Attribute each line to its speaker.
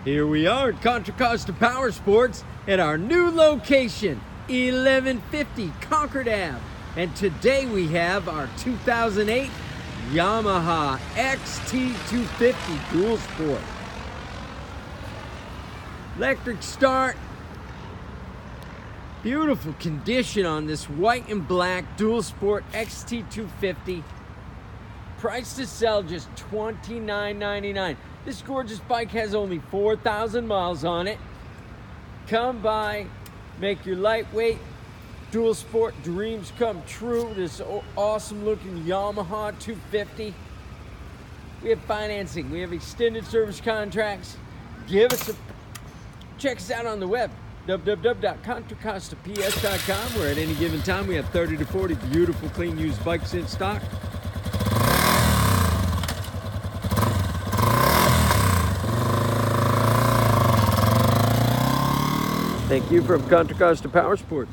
Speaker 1: Here we are at Contra Costa Powersports at our new location, 1150 Concord Ave. And today we have our 2008 Yamaha XT250 Dual Sport. Electric start. Beautiful condition on this white and black Dual Sport XT250. Price to sell just $29.99. This gorgeous bike has only 4,000 miles on it. Come by, make your lightweight Dual Sport dreams come true. This awesome looking Yamaha 250. We have financing, we have extended service contracts. Check us out on the web, www.contracostaps.com, where at any given time we have 30 to 40 beautiful clean used bikes in stock. Thank you from Contra Costa Powersports.